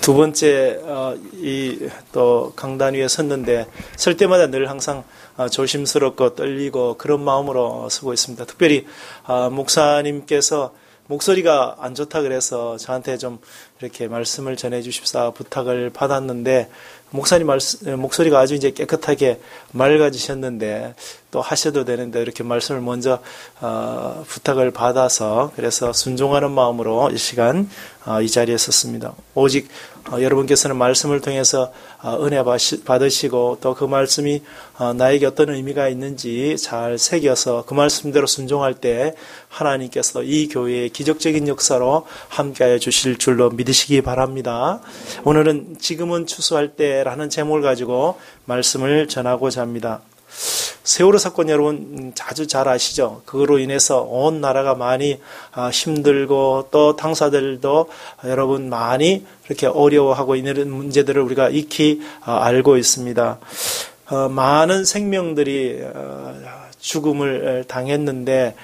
두 번째 이 또 강단 위에 섰는데 설 때마다 늘 항상 조심스럽고 떨리고 그런 마음으로 서고 있습니다. 특별히 목사님께서 목소리가 안 좋다 그래서 저한테 좀 이렇게 말씀을 전해 주십사 부탁을 받았는데 목사님 목소리가 아주 이제 깨끗하게 맑아지셨는데 또 하셔도 되는데 이렇게 말씀을 먼저 부탁을 받아서 그래서 순종하는 마음으로 이 시간 이 자리에 섰습니다. 오직 여러분께서는 말씀을 통해서 은혜 받으시고 또 그 말씀이 나에게 어떤 의미가 있는지 잘 새겨서 그 말씀대로 순종할 때 하나님께서 이 교회의 기적적인 역사로 함께하여 주실 줄로 믿으시기 바랍니다. 오늘은 지금은 추수할 때라는 제목을 가지고 말씀을 전하고자 합니다. 세월호 사건 여러분 아주 잘 아시죠? 그거로 인해서 온 나라가 많이 힘들고 또 당사자들도 여러분 많이 이렇게 어려워하고 있는 문제들을 우리가 익히 알고 있습니다. 많은 생명들이 죽음을 당했는데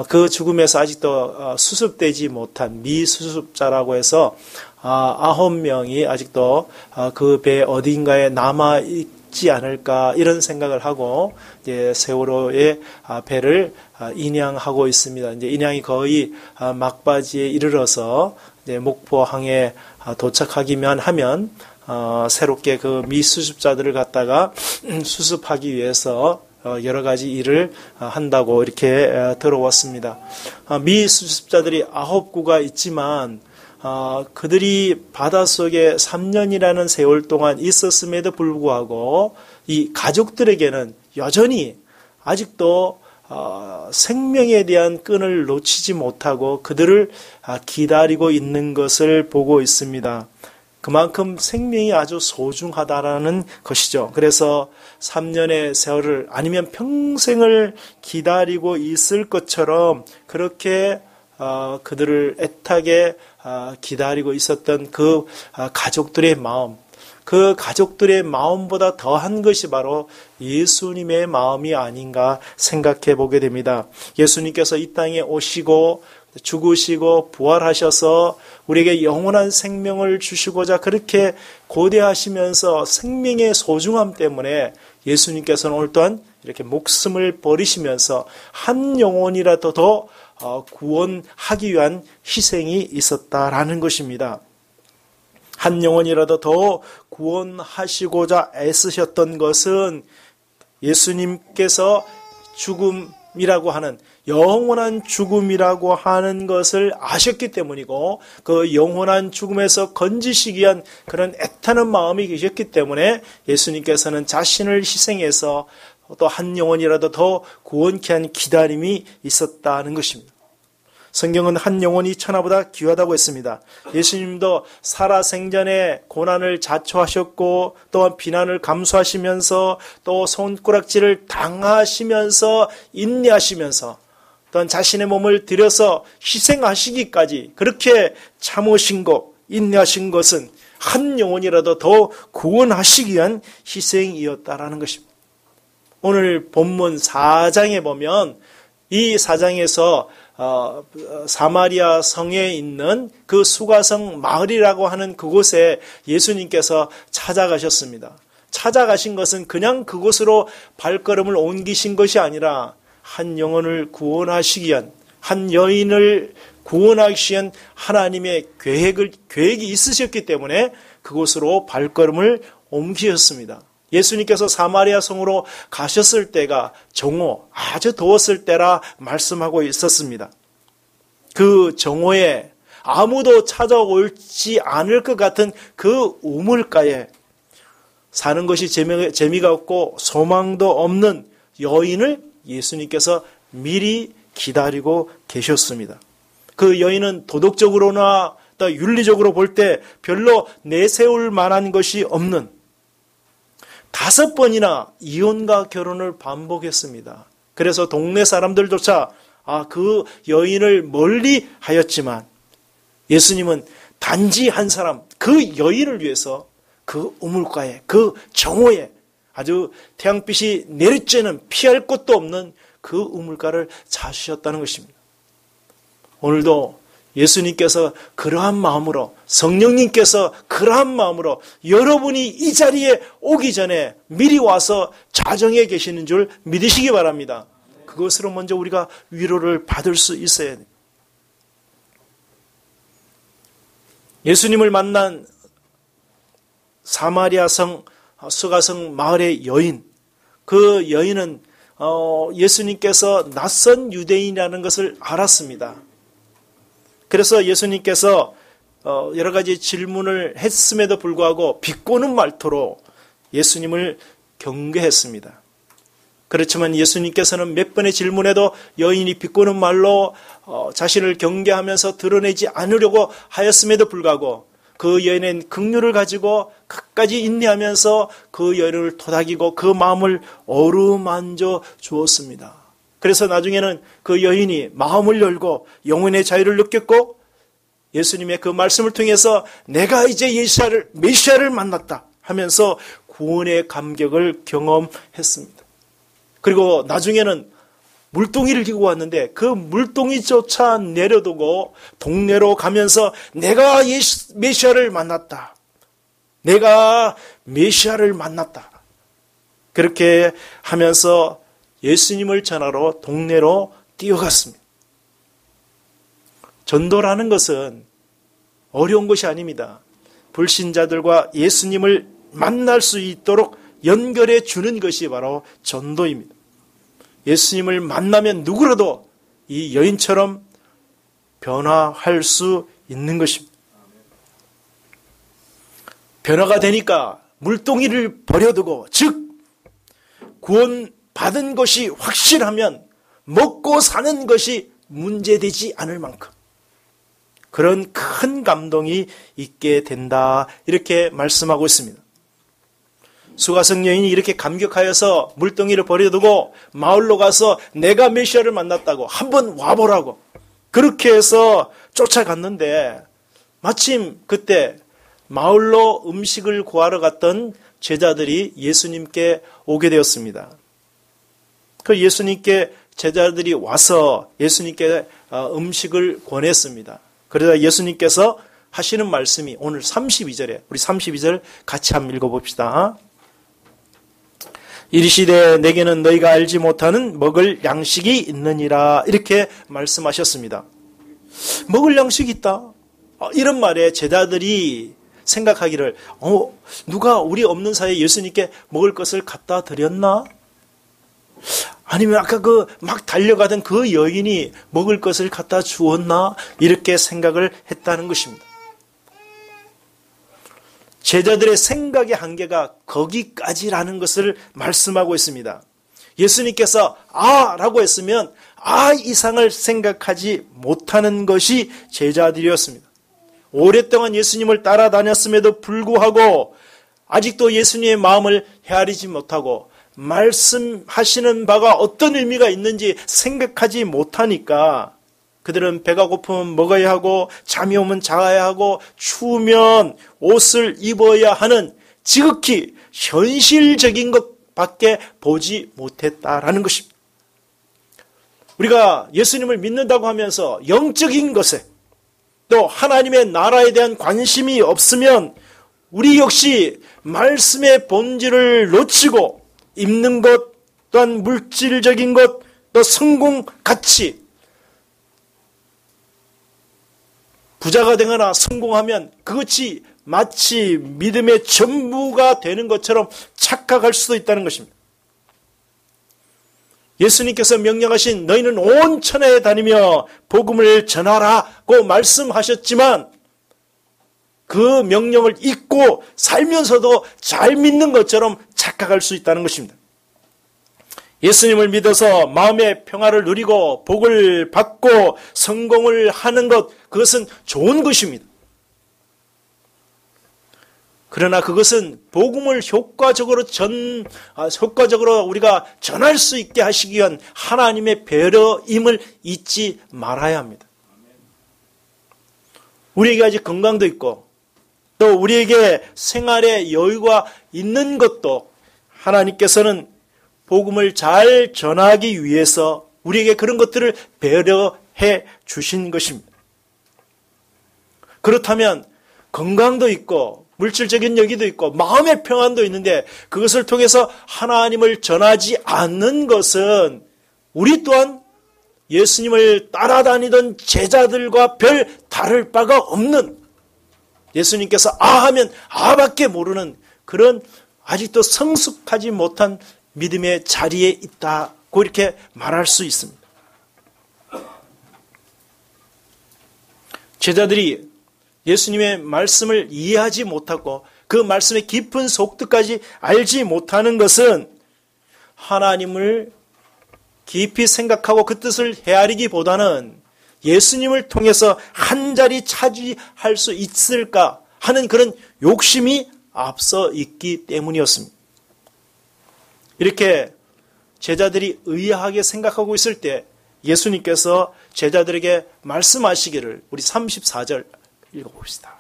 그 죽음에서 아직도 수습되지 못한 미수습자라고 해서 9명이 아직도 그 배 어딘가에 남아 있지 않을까 이런 생각을 하고 이제 세월호의 배를 인양하고 있습니다. 이제 인양이 거의 막바지에 이르러서 이제 목포항에 도착하기만 하면 새롭게 그 미수습자들을 갖다가 수습하기 위해서 여러 가지 일을 한다고 이렇게 들어왔습니다. 미수습자들이 9구가 있지만 그들이 바닷속에 3년이라는 세월 동안 있었음에도 불구하고 이 가족들에게는 여전히 아직도 생명에 대한 끈을 놓치지 못하고 그들을 기다리고 있는 것을 보고 있습니다. 그만큼 생명이 아주 소중하다라는 것이죠. 그래서 3년의 세월을 아니면 평생을 기다리고 있을 것처럼 그렇게 그들을 애타게 기다리고 있었던 그 가족들의 마음, 그 가족들의 마음보다 더한 것이 바로 예수님의 마음이 아닌가 생각해 보게 됩니다. 예수님께서 이 땅에 오시고 죽으시고 부활하셔서 우리에게 영원한 생명을 주시고자 그렇게 고대하시면서 생명의 소중함 때문에 예수님께서는 오늘 또한 이렇게 목숨을 버리시면서 한 영혼이라도 더 구원하기 위한 희생이 있었다라는 것입니다. 한 영혼이라도 더 구원하시고자 애쓰셨던 것은 예수님께서 죽음이라고 하는 영원한 죽음이라고 하는 것을 아셨기 때문이고 그 영원한 죽음에서 건지시기 위한 그런 애타는 마음이 계셨기 때문에 예수님께서는 자신을 희생해서 또 한 영혼이라도 더 구원케 한 기다림이 있었다는 것입니다. 성경은 한 영혼이 천하보다 귀하다고 했습니다. 예수님도 살아생전에 고난을 자초하셨고 또한 비난을 감수하시면서 또 손가락질을 당하시면서 인내하시면서 또한 자신의 몸을 들여서 희생하시기까지 그렇게 참으신 것, 인내하신 것은 한 영혼이라도 더 구원하시기 위한 희생이었다라는 것입니다. 오늘 본문 4장에 보면 이 4장에서 사마리아 성에 있는 그 수가성 마을이라고 하는 그곳에 예수님께서 찾아가셨습니다. 찾아가신 것은 그냥 그곳으로 발걸음을 옮기신 것이 아니라 한 영혼을 구원하시기 위한, 한 여인을 구원하기 위한 하나님의 계획이 있으셨기 때문에 그곳으로 발걸음을 옮기셨습니다. 예수님께서 사마리아 성으로 가셨을 때가 정오, 아주 더웠을 때라 말씀하고 있었습니다. 그 정오에 아무도 찾아올지 않을 것 같은 그 우물가에 사는 것이 재미가 없고 소망도 없는 여인을 예수님께서 미리 기다리고 계셨습니다. 그 여인은 도덕적으로나 또 윤리적으로 볼 때 별로 내세울 만한 것이 없는 5번이나 이혼과 결혼을 반복했습니다. 그래서 동네 사람들조차 그 여인을 멀리 하였지만 예수님은 단지 한 사람, 그 여인을 위해서 그 우물가에, 그 정오에 아주 태양빛이 내리쬐는 피할 곳도 없는 그 우물가를 찾으셨다는 것입니다. 오늘도 예수님께서 그러한 마음으로, 성령님께서 그러한 마음으로 여러분이 이 자리에 오기 전에 미리 와서 자정해 계시는 줄 믿으시기 바랍니다. 그것으로 먼저 우리가 위로를 받을 수 있어야 돼요. 예수님을 만난 사마리아 성 수가성 마을의 여인, 그 여인은 예수님께서 낯선 유대인이라는 것을 알았습니다. 그래서 예수님께서 여러 가지 질문을 했음에도 불구하고 비꼬는 말투로 예수님을 경계했습니다. 그렇지만 예수님께서는 몇 번의 질문에도 여인이 비꼬는 말로 자신을 경계하면서 드러내지 않으려고 하였음에도 불구하고 그 여인은 긍휼을 가지고 끝까지 인내하면서 그 여인을 토닥이고 그 마음을 어루만져 주었습니다. 그래서 나중에는 그 여인이 마음을 열고 영혼의 자유를 느꼈고 예수님의 그 말씀을 통해서 내가 이제 메시아를 만났다 하면서 구원의 감격을 경험했습니다. 그리고 나중에는 물동이를 지고 왔는데 그 물동이조차 내려두고 동네로 가면서 내가 메시아를 만났다. 내가 메시아를 만났다. 그렇게 하면서 예수님을 전하러 동네로 뛰어갔습니다. 전도라는 것은 어려운 것이 아닙니다. 불신자들과 예수님을 만날 수 있도록 연결해 주는 것이 바로 전도입니다. 예수님을 만나면 누구라도 이 여인처럼 변화할 수 있는 것입니다. 변화가 되니까 물동이를 버려두고, 즉 구원받은 것이 확실하면 먹고 사는 것이 문제되지 않을 만큼 그런 큰 감동이 있게 된다, 이렇게 말씀하고 있습니다. 수가성 여인이 이렇게 감격하여서 물동이를 버려두고 마을로 가서 내가 메시아를 만났다고 한번 와보라고 그렇게 해서 쫓아갔는데, 마침 그때 마을로 음식을 구하러 갔던 제자들이 예수님께 오게 되었습니다. 그 예수님께 제자들이 와서 예수님께 음식을 권했습니다. 그러자 예수님께서 하시는 말씀이 오늘 32절에, 우리 32절 같이 한번 읽어봅시다. 이르시되 내게는 너희가 알지 못하는 먹을 양식이 있느니라, 이렇게 말씀하셨습니다. 먹을 양식이 있다? 이런 말에 제자들이 생각하기를 누가 우리 없는 사이에 예수님께 먹을 것을 갖다 드렸나? 아니면 아까 그 막 달려가던 그 여인이 먹을 것을 갖다 주었나? 이렇게 생각을 했다는 것입니다. 제자들의 생각의 한계가 거기까지라는 것을 말씀하고 있습니다. 예수님께서 라고 했으면 이상을 생각하지 못하는 것이 제자들이었습니다. 오랫동안 예수님을 따라다녔음에도 불구하고 아직도 예수님의 마음을 헤아리지 못하고 말씀하시는 바가 어떤 의미가 있는지 생각하지 못하니까 그들은 배가 고프면 먹어야 하고 잠이 오면 자야 하고 추우면 옷을 입어야 하는 지극히 현실적인 것밖에 보지 못했다라는 것입니다. 우리가 예수님을 믿는다고 하면서 영적인 것에 또 하나님의 나라에 대한 관심이 없으면 우리 역시 말씀의 본질을 놓치고 입는 것 또한 물질적인 것 또 성공 가치, 부자가 되거나 성공하면 그것이 마치 믿음의 전부가 되는 것처럼 착각할 수도 있다는 것입니다. 예수님께서 명령하신 너희는 온 천하에 다니며 복음을 전하라고 말씀하셨지만 그 명령을 잊고 살면서도 잘 믿는 것처럼 착각할 수 있다는 것입니다. 예수님을 믿어서 마음의 평화를 누리고 복을 받고 성공을 하는 것, 그것은 좋은 것입니다. 그러나 그것은 복음을 효과적으로 우리가 전할 수 있게 하시기 위한 하나님의 배려임을 잊지 말아야 합니다. 우리에게 아직 건강도 있고 또 우리에게 생활의 여유가 있는 것도 하나님께서는 복음을 잘 전하기 위해서 우리에게 그런 것들을 배려해 주신 것입니다. 그렇다면 건강도 있고 물질적인 여기도 있고 마음의 평안도 있는데 그것을 통해서 하나님을 전하지 않는 것은 우리 또한 예수님을 따라다니던 제자들과 별 다를 바가 없는, 예수님께서 아 하면 아밖에 모르는 그런 아직도 성숙하지 못한 믿음의 자리에 있다고 이렇게 말할 수 있습니다. 제자들이 예수님의 말씀을 이해하지 못하고 그 말씀의 깊은 속뜻까지 알지 못하는 것은 하나님을 깊이 생각하고 그 뜻을 헤아리기보다는 예수님을 통해서 한 자리 차지할 수 있을까 하는 그런 욕심이 앞서 있기 때문이었습니다. 이렇게 제자들이 의아하게 생각하고 있을 때 예수님께서 제자들에게 말씀하시기를 우리 34절 읽어봅시다.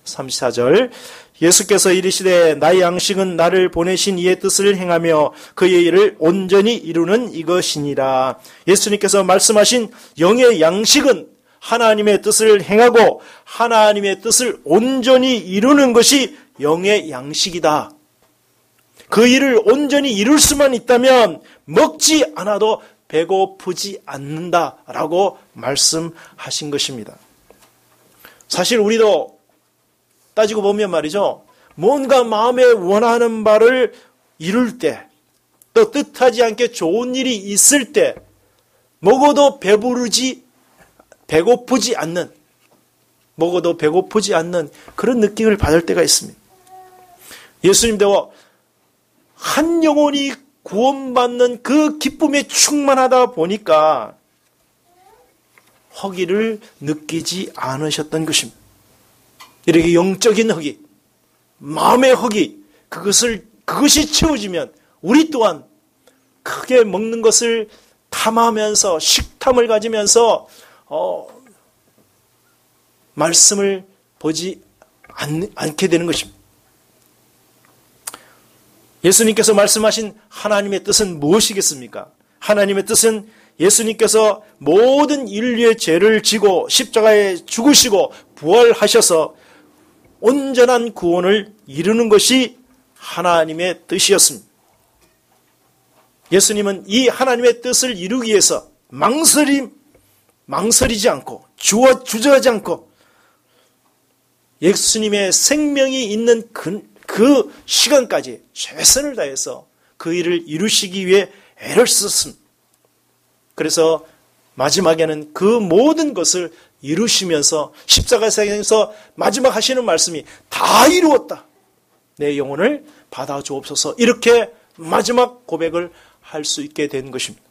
34절 예수께서 이르시되 나의 양식은 나를 보내신 이의 뜻을 행하며 그의 일을 온전히 이루는 이것이니라. 예수님께서 말씀하신 영의 양식은 하나님의 뜻을 행하고 하나님의 뜻을 온전히 이루는 것이 영의 양식이다. 그 일을 온전히 이룰 수만 있다면 먹지 않아도 배고프지 않는다라고 말씀하신 것입니다. 사실 우리도 따지고 보면 말이죠. 뭔가 마음에 원하는 바를 이룰 때, 또 뜻하지 않게 좋은 일이 있을 때 먹어도 배고프지 않는 그런 느낌을 받을 때가 있습니다. 예수님도 한 영혼이 구원받는 그 기쁨에 충만하다 보니까 허기를 느끼지 않으셨던 것입니다. 이렇게 영적인 허기, 마음의 허기, 그것이 채워지면 우리 또한 크게 먹는 것을 탐하면서 식탐을 가지면서 말씀을 보지 않게 되는 것입니다. 예수님께서 말씀하신 하나님의 뜻은 무엇이겠습니까? 하나님의 뜻은 예수님께서 모든 인류의 죄를 지고 십자가에 죽으시고 부활하셔서 온전한 구원을 이루는 것이 하나님의 뜻이었습니다. 예수님은 이 하나님의 뜻을 이루기 위해서 망설이지 않고 주저하지 않고 예수님의 생명이 있는 그 시간까지 최선을 다해서 그 일을 이루시기 위해 애를 썼습니다. 그래서 마지막에는 그 모든 것을 이루시면서 십자가에서 마지막 하시는 말씀이 다 이루었다. 내 영혼을 받아 주옵소서. 이렇게 마지막 고백을 할 수 있게 된 것입니다.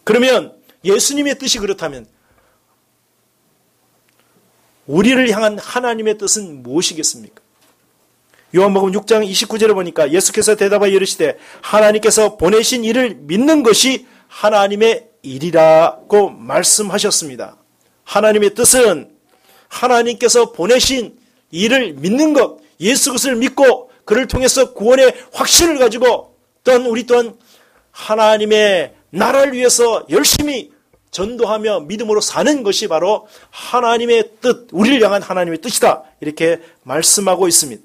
그러면 예수님의 뜻이 그렇다면 우리를 향한 하나님의 뜻은 무엇이겠습니까? 요한복음 6장 29절에 보니까 예수께서 대답하여 이르시되 하나님께서 보내신 이를 믿는 것이 하나님의 일이라고 말씀하셨습니다. 하나님의 뜻은 하나님께서 보내신 이를 믿는 것, 예수 그리스도를 믿고 그를 통해서 구원의 확신을 가지고 또한 우리 또한 하나님의 나라를 위해서 열심히 전도하며 믿음으로 사는 것이 바로 하나님의 뜻, 우리를 향한 하나님의 뜻이다. 이렇게 말씀하고 있습니다.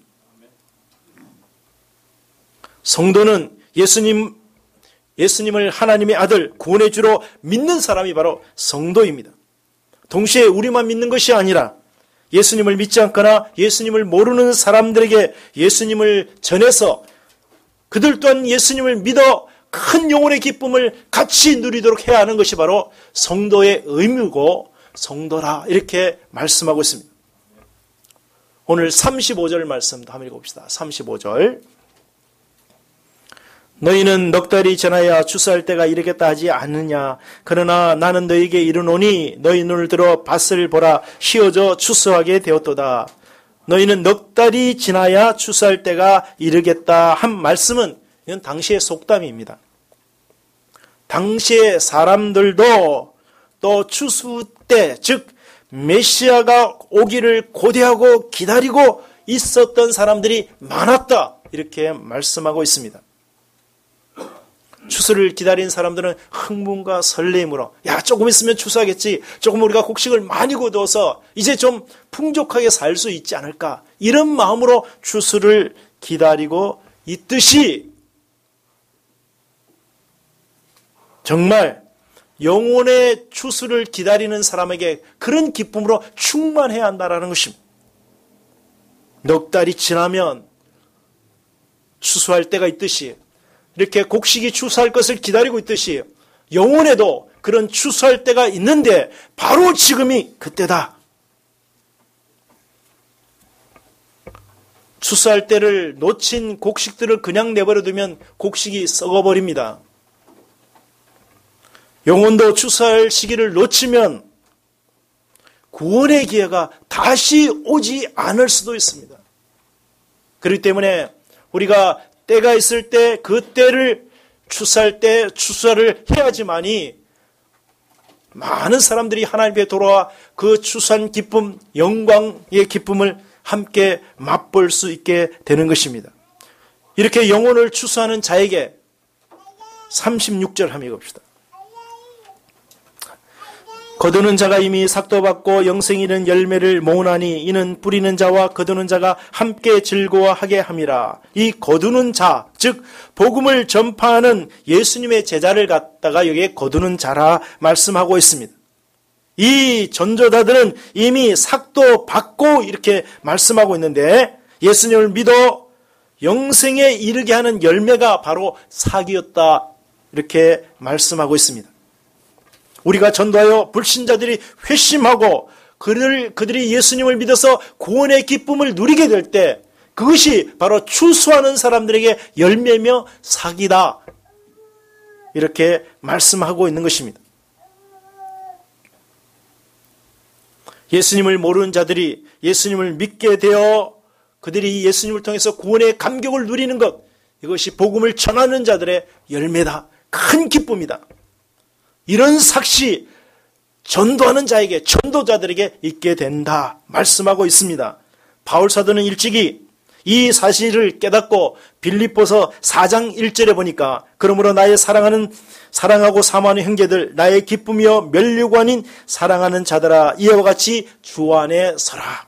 성도는 예수님을 하나님의 아들, 구원의 주로 믿는 사람이 바로 성도입니다. 동시에 우리만 믿는 것이 아니라 예수님을 믿지 않거나 예수님을 모르는 사람들에게 예수님을 전해서 그들 또한 예수님을 믿어 큰 영혼의 기쁨을 같이 누리도록 해야 하는 것이 바로 성도의 의무고 성도라 이렇게 말씀하고 있습니다. 오늘 35절 말씀도 한번 읽어봅시다. 35절 너희는 넉 달이 지나야 추수할 때가 이르겠다 하지 않느냐. 그러나 나는 너희에게 이르노니 너희 눈을 들어 밭을 보라. 휘어져 추수하게 되었도다. 너희는 넉 달이 지나야 추수할 때가 이르겠다 한 말씀은 이건 당시의 속담입니다. 당시의 사람들도 또 추수 때, 즉 메시아가 오기를 고대하고 기다리고 있었던 사람들이 많았다. 이렇게 말씀하고 있습니다. 추수를 기다린 사람들은 흥분과 설렘으로 야 조금 있으면 추수하겠지. 조금 우리가 곡식을 많이 거두어서 이제 좀 풍족하게 살 수 있지 않을까. 이런 마음으로 추수를 기다리고 있듯이 정말 영혼의 추수를 기다리는 사람에게 그런 기쁨으로 충만해야 한다는 것입니다. 넉 달이 지나면 추수할 때가 있듯이 이렇게 곡식이 추수할 것을 기다리고 있듯이 영혼에도 그런 추수할 때가 있는데 바로 지금이 그때다. 추수할 때를 놓친 곡식들을 그냥 내버려 두면 곡식이 썩어버립니다. 영혼도 추수할 시기를 놓치면 구원의 기회가 다시 오지 않을 수도 있습니다. 그렇기 때문에 우리가 때가 있을 때 그 때를 추수할 때 추수를 해야지만이 많은 사람들이 하나님께 돌아와 그 추수한 기쁨, 영광의 기쁨을 함께 맛볼 수 있게 되는 것입니다. 이렇게 영혼을 추수하는 자에게 36절 함께 봅시다. 거두는 자가 이미 삭도 받고 영생이 있는 열매를 모으나니 이는 뿌리는 자와 거두는 자가 함께 즐거워하게 함이라. 이 거두는 자, 즉 복음을 전파하는 예수님의 제자를 갖다가 여기에 거두는 자라 말씀하고 있습니다. 이 전도자들은 이미 삭도 받고 이렇게 말씀하고 있는데 예수님을 믿어 영생에 이르게 하는 열매가 바로 삭이었다 이렇게 말씀하고 있습니다. 우리가 전도하여 불신자들이 회심하고 그들이 예수님을 믿어서 구원의 기쁨을 누리게 될 때 그것이 바로 추수하는 사람들에게 열매며 삭이다. 이렇게 말씀하고 있는 것입니다. 예수님을 모르는 자들이 예수님을 믿게 되어 그들이 예수님을 통해서 구원의 감격을 누리는 것, 이것이 복음을 전하는 자들의 열매다. 큰 기쁨이다. 이런 삭시 전도하는 자에게, 전도자들에게 있게 된다 말씀하고 있습니다. 바울 사도는 일찍이 이 사실을 깨닫고 빌립보서 4장 1절에 보니까 그러므로 나의 사랑하고 사모하는 형제들, 나의 기쁨이여 면류관인 사랑하는 자들아, 이와 같이 주 안에 서라.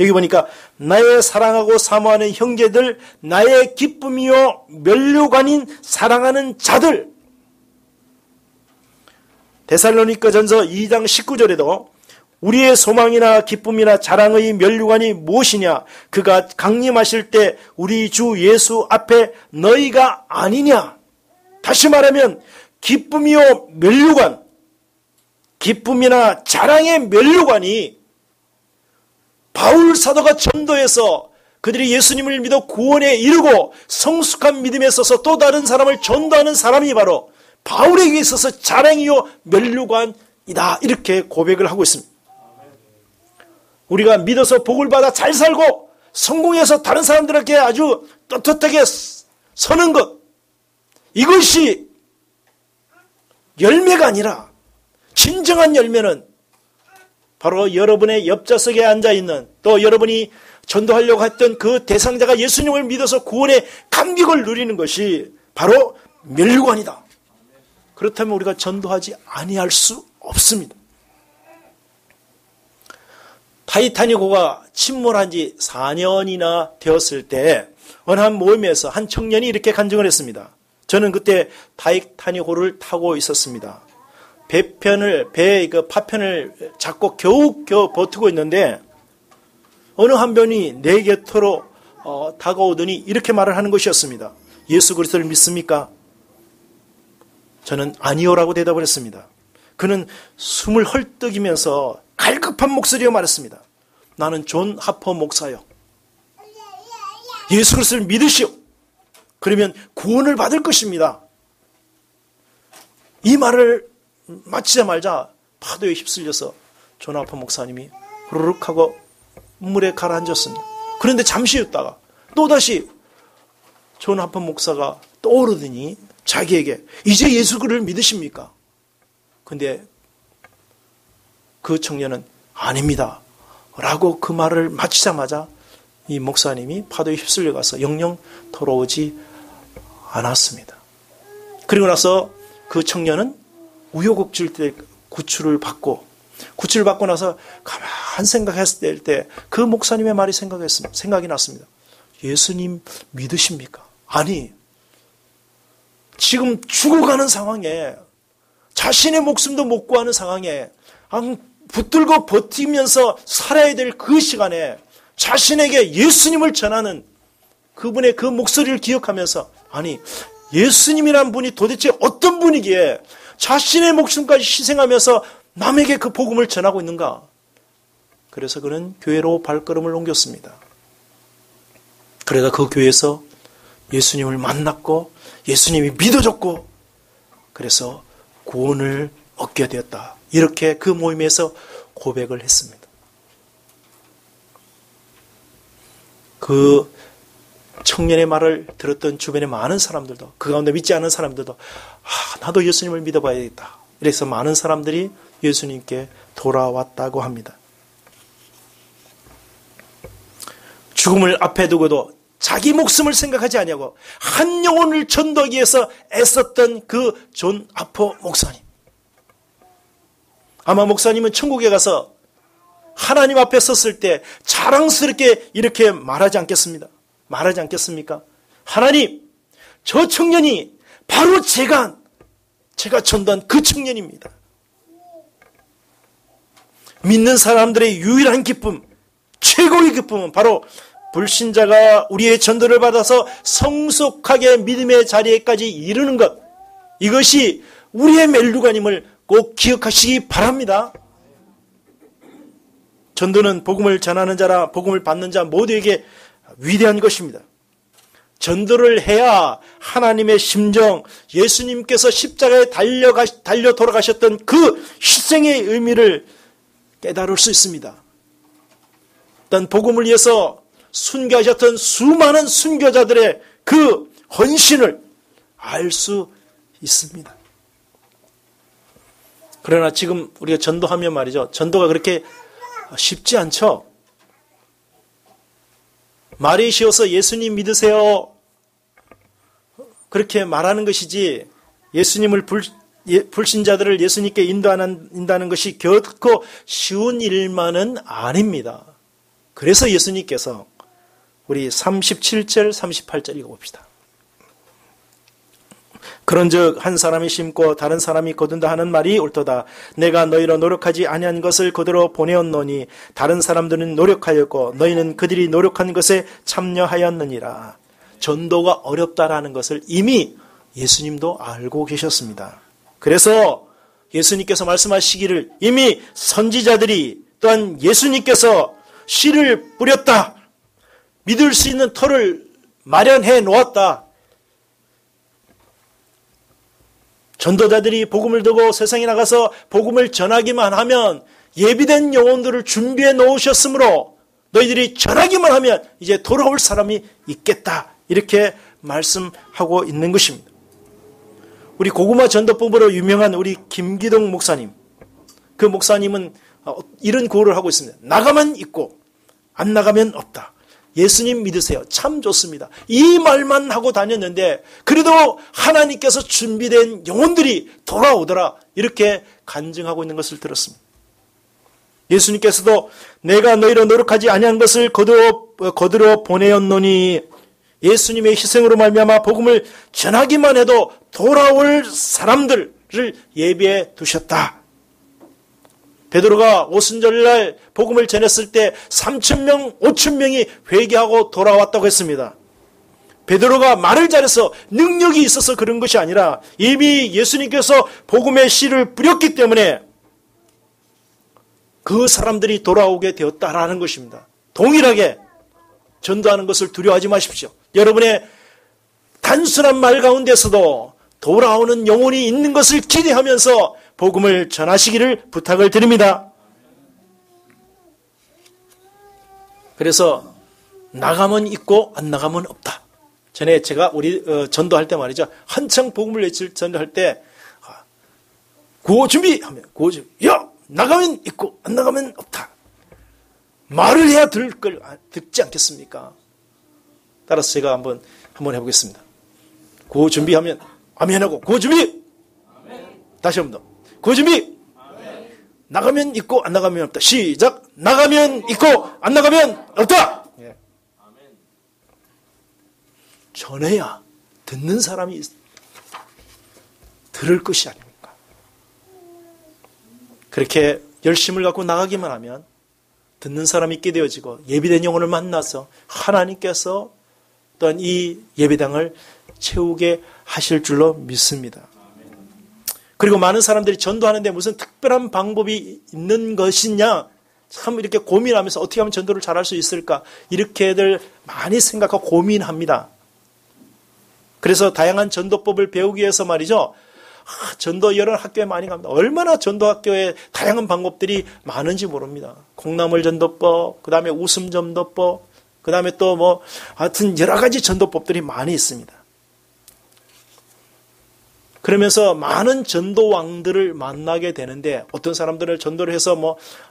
여기 보니까 나의 사랑하고 사모하는 형제들, 나의 기쁨이요 면류관인 사랑하는 자들. 데살로니가전서 2장 19절에도 우리의 소망이나 기쁨이나 자랑의 면류관이 무엇이냐? 그가 강림하실 때 우리 주 예수 앞에 너희가 아니냐? 다시 말하면 기쁨이요 면류관, 기쁨이나 자랑의 면류관이 바울 사도가 전도해서 그들이 예수님을 믿어 구원에 이르고 성숙한 믿음에 있어서 또 다른 사람을 전도하는 사람이 바로 바울에게 있어서 자랑이요 면류관이다. 이렇게 고백을 하고 있습니다. 우리가 믿어서 복을 받아 잘 살고 성공해서 다른 사람들에게 아주 떳떳하게 서는 것, 이것이 열매가 아니라 진정한 열매는 바로 여러분의 옆좌석에 앉아있는, 또 여러분이 전도하려고 했던 그 대상자가 예수님을 믿어서 구원의 감격을 누리는 것이 바로 면류관이다. 그렇다면 우리가 전도하지 아니할 수 없습니다. 타이타닉호가 침몰한 지 4년이나 되었을 때 어느 한 모임에서 한 청년이 이렇게 간증을 했습니다. 저는 그때 타이타닉호를 타고 있었습니다. 배의 파편을 잡고 겨우 버티고 있는데 어느 한 분이 내 곁으로 다가오더니 이렇게 말을 하는 것이었습니다. 예수 그리스도를 믿습니까? 저는 아니요라고 대답을 했습니다. 그는 숨을 헐떡이면서 갈급한 목소리로 말했습니다. 나는 존 하퍼 목사요. 예수 그리스도를 믿으시오. 그러면 구원을 받을 것입니다. 이 말을 마치자마자 파도에 휩쓸려서 존 하퍼 목사님이 후루룩 하고 물에 가라앉았습니다. 그런데 잠시 있다가 또다시 존 하퍼 목사가 떠오르더니 자기에게 이제 예수 그리스도를 믿으십니까? 근데 그 청년은 아닙니다 라고 그 말을 마치자마자 이 목사님이 파도에 휩쓸려 가서 영영 돌아오지 않았습니다. 그리고 나서 그 청년은 우여곡절 구출을 받고 나서 가만 생각했을 때 그 목사님의 말이 생각이 났습니다. 예수님 믿으십니까? 아니, 지금 죽어가는 상황에, 자신의 목숨도 못 구하는 상황에 붙들고 버티면서 살아야 될 그 시간에 자신에게 예수님을 전하는 그분의 그 목소리를 기억하면서, 아니, 예수님이란 분이 도대체 어떤 분이기에 자신의 목숨까지 희생하면서 남에게 그 복음을 전하고 있는가? 그래서 그는 교회로 발걸음을 옮겼습니다. 그러다 그 교회에서 예수님을 만났고 예수님이 믿어졌고 그래서 구원을 얻게 되었다. 이렇게 그 모임에서 고백을 했습니다. 그 청년의 말을 들었던 주변의 많은 사람들도, 그 가운데 믿지 않은 사람들도 나도 예수님을 믿어봐야겠다. 그래서 많은 사람들이 예수님께 돌아왔다고 합니다. 죽음을 앞에 두고도 자기 목숨을 생각하지 아니하고 한 영혼을 전도하기 위해서 애썼던 그 존 아포 목사님. 아마 목사님은 천국에 가서 하나님 앞에 섰을 때 자랑스럽게 이렇게 말하지 않겠습니까? 하나님, 저 청년이 바로 제가 전도한 그 청년입니다. 믿는 사람들의 유일한 기쁨, 최고의 기쁨은 바로 불신자가 우리의 전도를 받아서 성숙하게 믿음의 자리에까지 이르는 것, 이것이 우리의 멜루가님을 꼭 기억하시기 바랍니다. 전도는 복음을 전하는 자라 복음을 받는 자 모두에게 위대한 것입니다. 전도를 해야 하나님의 심정, 예수님께서 십자가에 달려 돌아가셨던 그 희생의 의미를 깨달을 수 있습니다. 일단 복음을 위해서 순교하셨던 수많은 순교자들의 그 헌신을 알 수 있습니다. 그러나 지금 우리가 전도하면 말이죠. 전도가 그렇게 쉽지 않죠. 말이 쉬워서 예수님 믿으세요. 그렇게 말하는 것이지 예수님을 불신자들을 예수님께 인도한다는 것이 결코 쉬운 일만은 아닙니다. 그래서 예수님께서 우리 37절, 38절 읽어봅시다. 그런즉 한 사람이 심고 다른 사람이 거둔다 하는 말이 옳도다. 내가 너희로 노력하지 아니한 것을 그대로 보내었노니 다른 사람들은 노력하였고 너희는 그들이 노력한 것에 참여하였느니라. 전도가 어렵다라는 것을 이미 예수님도 알고 계셨습니다. 그래서 예수님께서 말씀하시기를 이미 선지자들이 또한 예수님께서 씨를 뿌렸다. 믿을 수 있는 터를 마련해 놓았다. 전도자들이 복음을 두고 세상에 나가서 복음을 전하기만 하면 예비된 영혼들을 준비해 놓으셨으므로 너희들이 전하기만 하면 이제 돌아올 사람이 있겠다. 이렇게 말씀하고 있는 것입니다. 우리 고구마 전도법으로 유명한 우리 김기동 목사님, 그 목사님은 이런 구호를 하고 있습니다. 나가면 있고 안 나가면 없다. 예수님 믿으세요. 참 좋습니다. 이 말만 하고 다녔는데 그래도 하나님께서 준비된 영혼들이 돌아오더라. 이렇게 간증하고 있는 것을 들었습니다. 예수님께서도 내가 너희로 노력하지 아니한 것을 거두러 보내었노니 예수님의 희생으로 말미암아 복음을 전하기만 해도 돌아올 사람들을 예비해 두셨다. 베드로가 오순절날 복음을 전했을 때 3,000명, 5,000명이 회개하고 돌아왔다고 했습니다. 베드로가 말을 잘해서 능력이 있어서 그런 것이 아니라 이미 예수님께서 복음의 씨를 뿌렸기 때문에 그 사람들이 돌아오게 되었다라는 것입니다. 동일하게 전도하는 것을 두려워하지 마십시오. 여러분의 단순한 말 가운데서도 돌아오는 영혼이 있는 것을 기대하면서 복음을 전하시기를 부탁을 드립니다. 그래서 나가면 있고 안 나가면 없다. 전에 제가 우리 전도할 때 말이죠. 한창 복음을 전도할 때 구호 준비하면 구호 준비. 야! 나가면 있고 안 나가면 없다. 말을 해야 듣지 않겠습니까? 따라서 제가 한번 해보겠습니다. 구호 준비하면 아멘하고 구호 준비. 다시 한 번 더. 구호 준비. 나가면 있고 안 나가면 없다. 시작. 나가면 있고 안 나가면 없다. 예. 전해야 듣는 사람이 들을 것이 아닙니까? 그렇게 열심을 갖고 나가기만 하면 듣는 사람이 있게 되어지고 예비된 영혼을 만나서 하나님께서 또한 이 예배당을 채우게 하실 줄로 믿습니다. 그리고 많은 사람들이 전도하는데 무슨 특별한 방법이 있는 것이냐, 참 이렇게 고민하면서 어떻게 하면 전도를 잘할 수 있을까, 이렇게들 많이 생각하고 고민합니다. 그래서 다양한 전도법을 배우기 위해서 말이죠, 전도 여러 학교에 많이 갑니다. 얼마나 전도 학교에 다양한 방법들이 많은지 모릅니다. 콩나물 전도법, 그 다음에 웃음 전도법, 그 다음에 또 뭐 하여튼 여러 가지 전도법들이 많이 있습니다. 그러면서 많은 전도왕들을 만나게 되는데, 어떤 사람들을 전도를 해서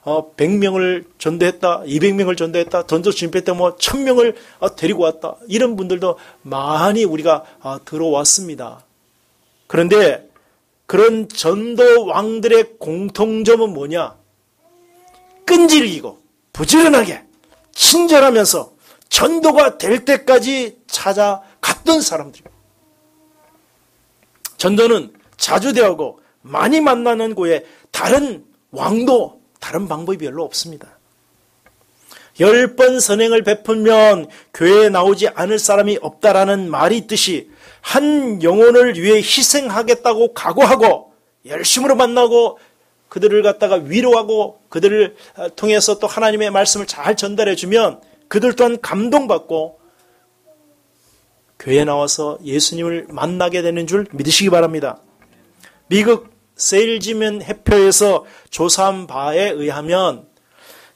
100명을 전도했다, 200명을 전도했다, 전도 집회 때 1000명을 데리고 왔다, 이런 분들도 많이 우리가 들어왔습니다. 그런데 그런 전도왕들의 공통점은 뭐냐? 끈질기고 부지런하게 친절하면서 전도가 될 때까지 찾아갔던 사람들입니다. 전도는 자주 대하고 많이 만나는 곳에 다른 왕도, 다른 방법이 별로 없습니다. 10번 선행을 베풀면 교회에 나오지 않을 사람이 없다라는 말이 있듯이, 한 영혼을 위해 희생하겠다고 각오하고 열심으로 만나고 그들을 갖다가 위로하고 그들을 통해서 또 하나님의 말씀을 잘 전달해 주면 그들 또한 감동받고 교회에 나와서 예수님을 만나게 되는 줄 믿으시기 바랍니다. 미국 세일즈맨 협회에서 조사한 바에 의하면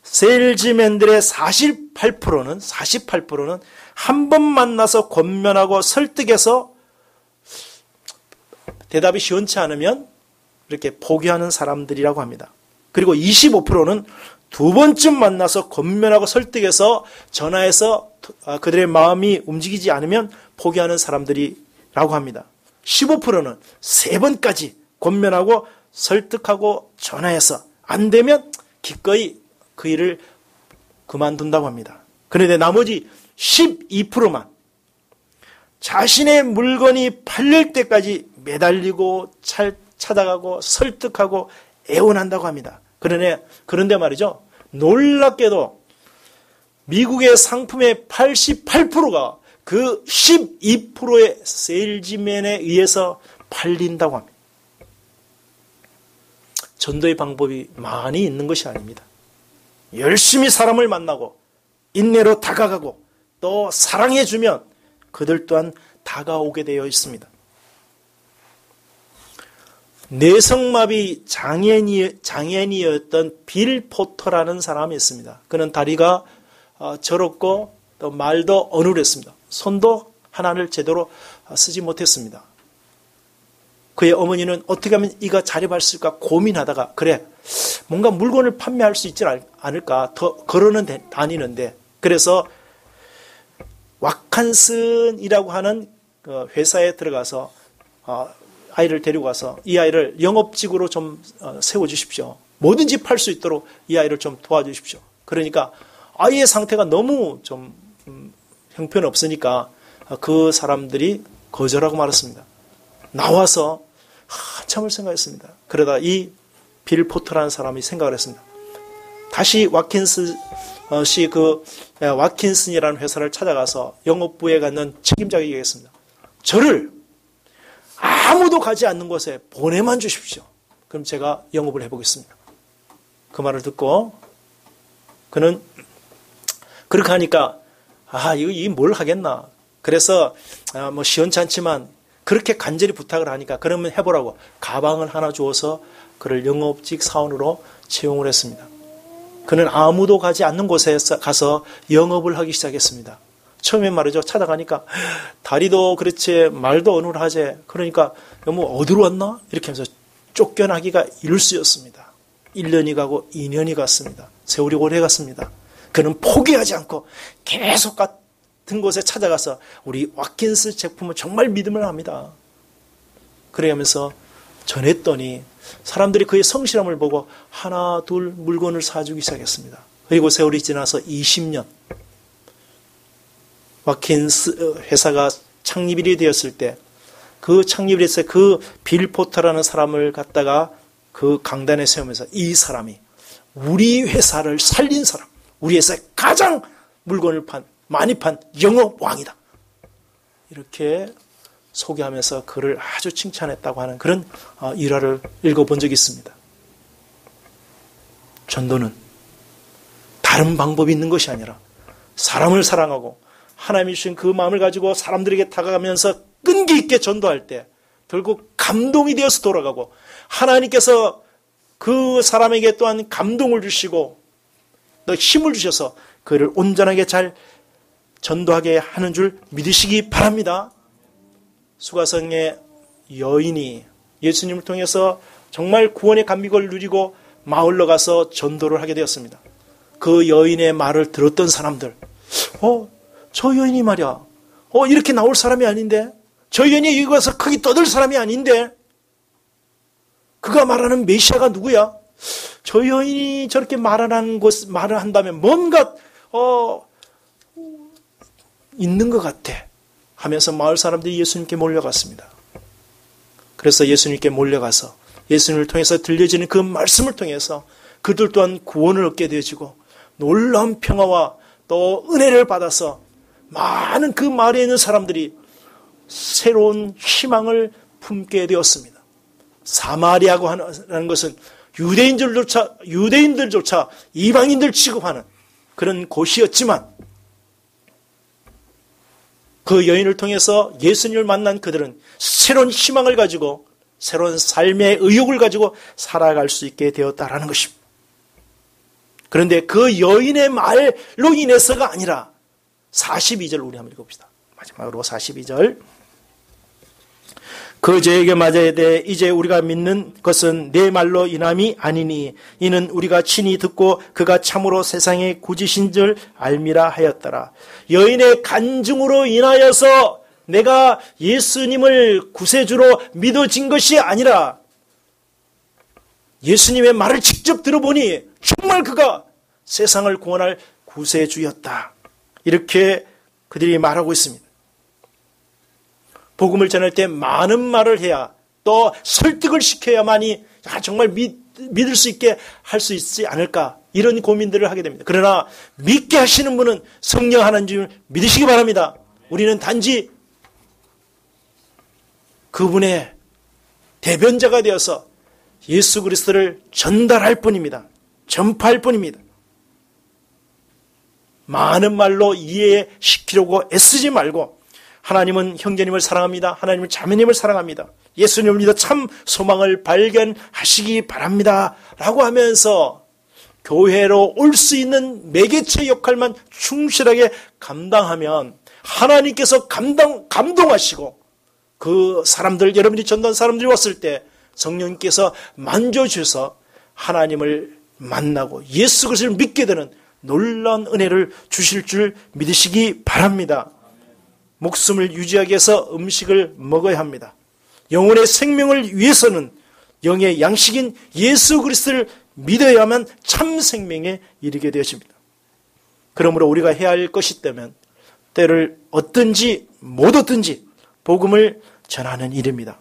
세일즈맨들의 48%는 한 번 만나서 권면하고 설득해서 대답이 시원치 않으면 이렇게 포기하는 사람들이라고 합니다. 그리고 25%는 두 번쯤 만나서 권면하고 설득해서 전화해서 그들의 마음이 움직이지 않으면 포기하는 사람들이라고 합니다. 15%는 세 번까지 권면하고 설득하고 전화해서 안 되면 기꺼이 그 일을 그만둔다고 합니다. 그런데 나머지 12%만 자신의 물건이 팔릴 때까지 매달리고 찾아가고 설득하고 애원한다고 합니다. 그런데 말이죠, 놀랍게도 미국의 상품의 88%가 그 12%의 세일즈맨에 의해서 팔린다고 합니다. 전도의 방법이 많이 있는 것이 아닙니다. 열심히 사람을 만나고 인내로 다가가고 또 사랑해주면 그들 또한 다가오게 되어 있습니다. 뇌성마비 장애인이었던 빌 포터라는 사람이 있습니다. 그는 다리가 저렇고 또 말도 어눌했습니다. 손도 하나를 제대로 쓰지 못했습니다. 그의 어머니는 어떻게 하면 이가 자리 밟을까 고민하다가, 그래, 뭔가 물건을 판매할 수 있지 않을까, 더 걸어는 다니는데, 그래서 와칸슨이라고 하는 회사에 들어가서 아이를 데리고 가서 이 아이를 영업직으로 좀 세워주십시오. 뭐든지 팔 수 있도록 이 아이를 좀 도와주십시오. 그러니까 아이의 상태가 너무 좀 형편없으니까 그 사람들이 거절하고 말았습니다. 나와서 한참을 생각했습니다. 그러다 이 빌 포터라는 사람이 생각을 했습니다. 다시 와킨슨이라는 회사를 찾아가서 영업부에 갖는 책임자에게 얘기했습니다. 저를 아무도 가지 않는 곳에 보내만 주십시오. 그럼 제가 영업을 해보겠습니다. 그 말을 듣고 그는 그렇게 하니까 이거 뭘 하겠나. 그래서 뭐 시원찮지만 그렇게 간절히 부탁을 하니까 그러면 해보라고 가방을 하나 주어서 그를 영업직 사원으로 채용을 했습니다. 그는 아무도 가지 않는 곳에 가서 영업을 하기 시작했습니다. 처음에 말이죠. 찾아가니까 다리도 그렇지 말도 어눌하지. 그러니까 너무 어디로 왔나? 이렇게 하면서 쫓겨나기가 일쑤였습니다. 1년이 가고 2년이 갔습니다. 세월이 오래 갔습니다. 그는 포기하지 않고 계속 같은 곳에 찾아가서 우리 와킨스 제품은 정말 믿음을 합니다. 그래 하면서 전했더니 사람들이 그의 성실함을 보고 하나 둘 물건을 사주기 시작했습니다. 그리고 세월이 지나서 20년 와킨스 회사가 창립일이 되었을 때 그 창립일에서 그 빌 포터라는 사람을 갖다가 그 강단에 세우면서 이 사람이 우리 회사를 살린 사람, 우리 회사에 가장 물건을 많이 판 영업왕이다. 이렇게 소개하면서 그를 아주 칭찬했다고 하는 그런 일화를 읽어본 적이 있습니다. 전도는 다른 방법이 있는 것이 아니라 사람을 사랑하고 하나님이 주신 그 마음을 가지고 사람들에게 다가가면서 끈기 있게 전도할 때 결국 감동이 되어서 돌아가고 하나님께서 그 사람에게 또한 감동을 주시고 또 힘을 주셔서 그를 온전하게 잘 전도하게 하는 줄 믿으시기 바랍니다. 수가성의 여인이 예수님을 통해서 정말 구원의 감격을 누리고 마을로 가서 전도를 하게 되었습니다. 그 여인의 말을 들었던 사람들, 저 여인이 말이야, 이렇게 나올 사람이 아닌데, 저 여인이 여기 가서 크게 떠들 사람이 아닌데, 그가 말하는 메시아가 누구야? 저 여인이 저렇게 말을 한다면 뭔가 있는 것 같아 하면서 마을 사람들이 예수님께 몰려갔습니다. 그래서 예수님께 몰려가서 예수님을 통해서 들려지는 그 말씀을 통해서 그들 또한 구원을 얻게 되어지고 놀라운 평화와 또 은혜를 받아서 많은 그 마을에 있는 사람들이 새로운 희망을 품게 되었습니다. 사마리아고 하는 것은 유대인들조차 이방인들 취급하는 그런 곳이었지만 그 여인을 통해서 예수님을 만난 그들은 새로운 희망을 가지고 새로운 삶의 의욕을 가지고 살아갈 수 있게 되었다라는 것입니다. 그런데 그 여인의 말로 인해서가 아니라 42절 우리 한번 읽어봅시다. 마지막으로 42절. 그 저에게 맞아야 돼. 이제 우리가 믿는 것은 내 말로 인함이 아니니 이는 우리가 친히 듣고 그가 참으로 세상의 구주신 줄 알미라 하였더라. 여인의 간증으로 인하여서 내가 예수님을 구세주로 믿어진 것이 아니라 예수님의 말을 직접 들어보니 정말 그가 세상을 구원할 구세주였다. 이렇게 그들이 말하고 있습니다. 복음을 전할 때 많은 말을 해야 또 설득을 시켜야만이 정말 믿을 수 있게 할 수 있지 않을까 이런 고민들을 하게 됩니다. 그러나 믿게 하시는 분은 성령 하나님을 믿으시기 바랍니다. 우리는 단지 그분의 대변자가 되어서 예수 그리스도를 전달할 뿐입니다. 전파할 뿐입니다. 많은 말로 이해시키려고 애쓰지 말고 하나님은 형제님을 사랑합니다. 하나님은 자매님을 사랑합니다. 예수님을 믿어 참 소망을 발견하시기 바랍니다. 라고 하면서 교회로 올 수 있는 매개체 역할만 충실하게 감당하면 하나님께서 감동하시고 그 사람들, 여러분이 전도한 사람들이 왔을 때 성령님께서 만져주셔서 하나님을 만나고 예수 그리스도를 믿게 되는 놀라운 은혜를 주실 줄 믿으시기 바랍니다. 목숨을 유지하기 위해서 음식을 먹어야 합니다. 영혼의 생명을 위해서는 영의 양식인 예수 그리스도를 믿어야만 참 생명에 이르게 되어집니다. 그러므로 우리가 해야 할 것이 있다면 때를 얻든지 못 얻든지 복음을 전하는 일입니다.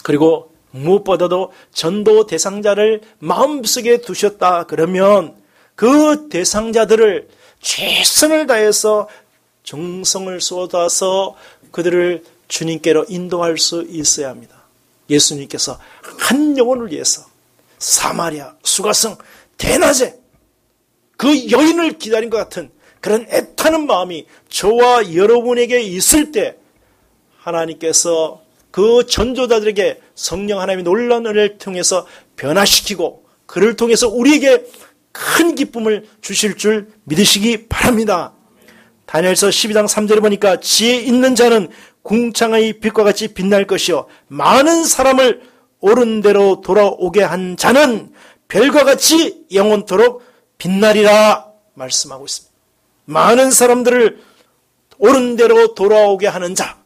그리고 무엇보다도 전도 대상자를 마음속에 두셨다 그러면 그 대상자들을 최선을 다해서 정성을 쏟아서 그들을 주님께로 인도할 수 있어야 합니다. 예수님께서 한 영혼을 위해서 사마리아, 수가성, 대낮에 그 여인을 기다린 것 같은 그런 애타는 마음이 저와 여러분에게 있을 때 하나님께서 그 전도자들에게 성령 하나님의 놀라운 은혜를 통해서 변화시키고 그를 통해서 우리에게 큰 기쁨을 주실 줄 믿으시기 바랍니다. 다니엘서 12장 3절에 보니까 지혜 있는 자는 궁창의 빛과 같이 빛날 것이요 많은 사람을 옳은 대로 돌아오게 한 자는 별과 같이 영원토록 빛나리라 말씀하고 있습니다. 많은 사람들을 옳은 대로 돌아오게 하는 자,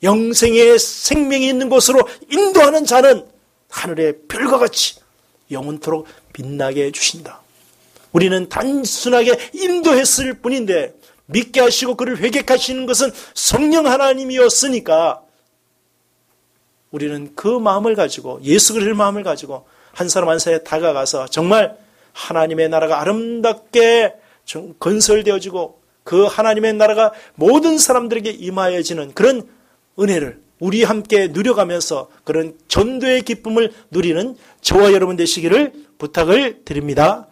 영생의 생명이 있는 곳으로 인도하는 자는 하늘의 별과 같이 영원토록 빛나게 해주신다. 우리는 단순하게 인도했을 뿐인데 믿게 하시고 그를 회개하시는 것은 성령 하나님이었으니까 우리는 그 마음을 가지고, 예수 그리스도의 마음을 가지고 한 사람 한 사람에 다가가서 정말 하나님의 나라가 아름답게 건설되어지고 그 하나님의 나라가 모든 사람들에게 임하여지는 그런 은혜를 우리 함께 누려가면서 그런 전도의 기쁨을 누리는 저와 여러분 되시기를 부탁을 드립니다.